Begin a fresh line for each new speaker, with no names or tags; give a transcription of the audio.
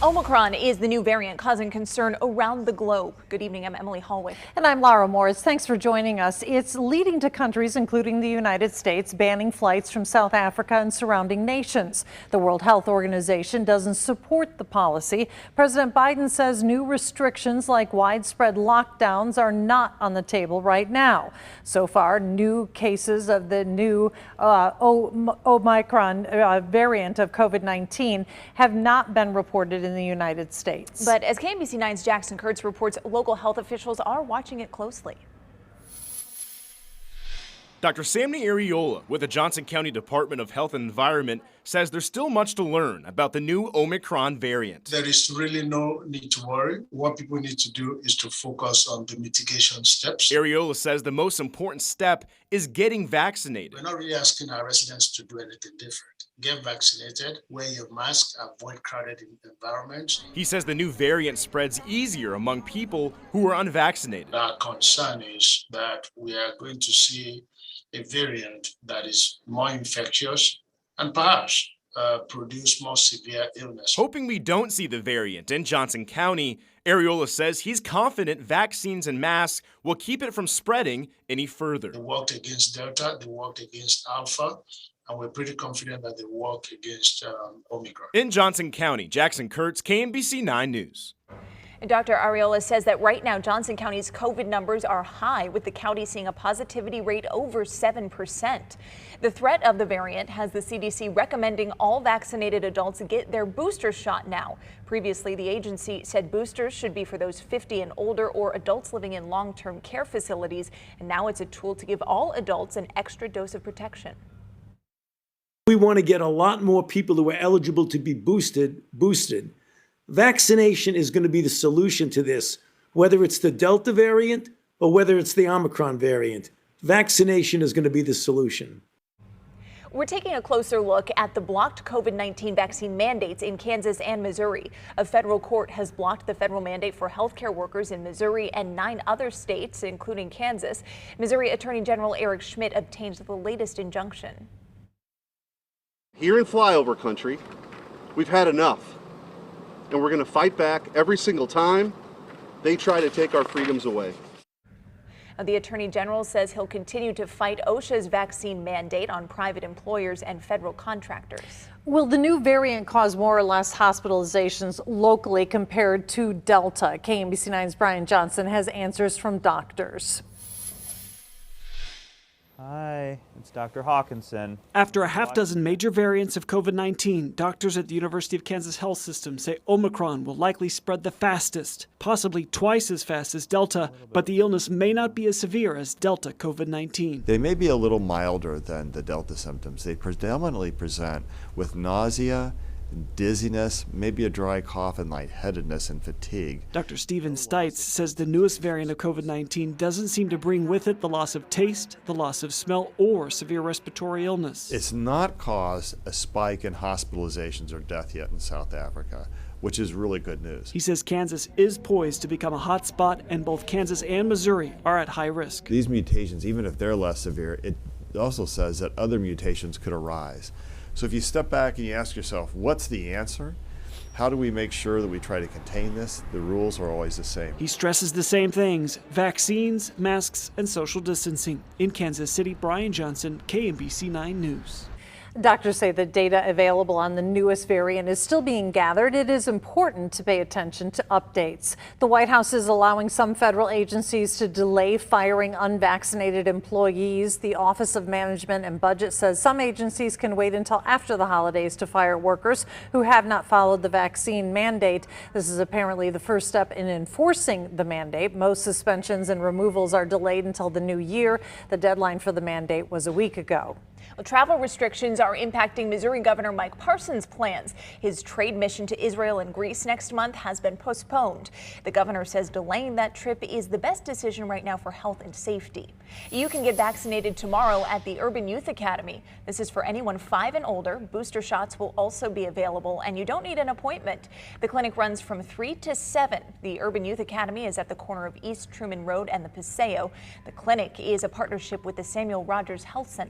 Omicron is the new variant causing concern around the globe. Good evening, I'm Emily Hallway.
And I'm Laura Morris. Thanks for joining us. It's leading to countries, including the United States, banning flights from South Africa and surrounding nations. The World Health Organization doesn't support the policy. President Biden says new restrictions like widespread lockdowns are not on the table right now. So far, new cases of the new Omicron variant of COVID-19 have not been reported in the United States.
But as KMBC 9's Jackson Kurtz reports, local health officials are watching it closely.
Dr. Sammy Ariola with the Johnson County Department of Health and Environment says there's still much to learn about the new Omicron variant.
There is really no need to worry. What people need to do is to focus on the mitigation steps.
Ariola says the most important step is getting vaccinated.
We're not really asking our residents to do anything different. Get vaccinated, wear your mask, avoid crowded environments.
He says the new variant spreads easier among people who are unvaccinated.
Our concern is that we are going to see a variant that is more infectious and perhaps produce more severe illness.
Hoping we don't see the variant in Johnson County, Ariola says he's confident vaccines and masks will keep it from spreading any further.
They worked against Delta, they worked against Alpha, and we're pretty confident that they work against Omicron.
In Johnson County, Jackson Kurtz, KMBC 9 News.
And Dr. Ariola says that right now Johnson County's COVID numbers are high, with the county seeing a positivity rate over 7%. The threat of the variant has the CDC recommending all vaccinated adults get their booster shot now. Previously, the agency said boosters should be for those 50 and older or adults living in long-term care facilities, and now it's a tool to give all adults an extra dose of protection.
We want to get a lot more people who are eligible to be boosted. Vaccination is going to be the solution to this, whether it's the Delta variant or whether it's the Omicron variant. Vaccination is going to be the solution.
We're taking a closer look at the blocked COVID-19 vaccine mandates in Kansas and Missouri. A federal court has blocked the federal mandate for healthcare workers in Missouri and 9 other states, including Kansas. Missouri Attorney General Eric Schmidt obtained the latest injunction.
Here in flyover country, we've had enough, and we're going to fight back every single time they try to take our freedoms away.
The Attorney General says he'll continue to fight OSHA's vaccine mandate on private employers and federal contractors.
Will the new variant cause more or less hospitalizations locally compared to Delta? KMBC 9's Brian Johnson has answers from doctors.
Hi, it's Dr. Hawkinson.
After a half-dozen major variants of COVID-19, doctors at the University of Kansas Health System say Omicron will likely spread the fastest, possibly twice as fast as Delta, but the illness may not be as severe as Delta COVID-19.
They may be a little milder than the Delta symptoms. They predominantly present with nausea, dizziness, maybe a dry cough, and lightheadedness and fatigue.
Dr. Steven Stites says the newest variant of COVID-19 doesn't seem to bring with it the loss of taste, the loss of smell, or severe respiratory illness.
It's not caused a spike in hospitalizations or death yet in South Africa, which is really good news.
He says Kansas is poised to become a hot spot, and both Kansas and Missouri are at high risk.
These mutations, even if they're less severe, it also says that other mutations could arise. So if you step back and you ask yourself, what's the answer? How do we make sure that we try to contain this? The rules are always the same.
He stresses the same things: vaccines, masks, and social distancing. In Kansas City, Brian Johnson, KMBC 9 News.
Doctors say the data available on the newest variant is still being gathered. It is important to pay attention to updates. The White House is allowing some federal agencies to delay firing unvaccinated employees. The Office of Management and Budget says some agencies can wait until after the holidays to fire workers who have not followed the vaccine mandate. This is apparently the first step in enforcing the mandate. Most suspensions and removals are delayed until the new year. The deadline for the mandate was a week ago.
Well, travel restrictions are impacting Missouri Governor Mike Parson's plans. His trade mission to Israel and Greece next month has been postponed. The governor says delaying that trip is the best decision right now for health and safety. You can get vaccinated tomorrow at the Urban Youth Academy. This is for anyone 5 and older. Booster shots will also be available, and you don't need an appointment. The clinic runs from 3 to 7. The Urban Youth Academy is at the corner of East Truman Road and the Paseo. The clinic is a partnership with the Samuel Rogers Health Center.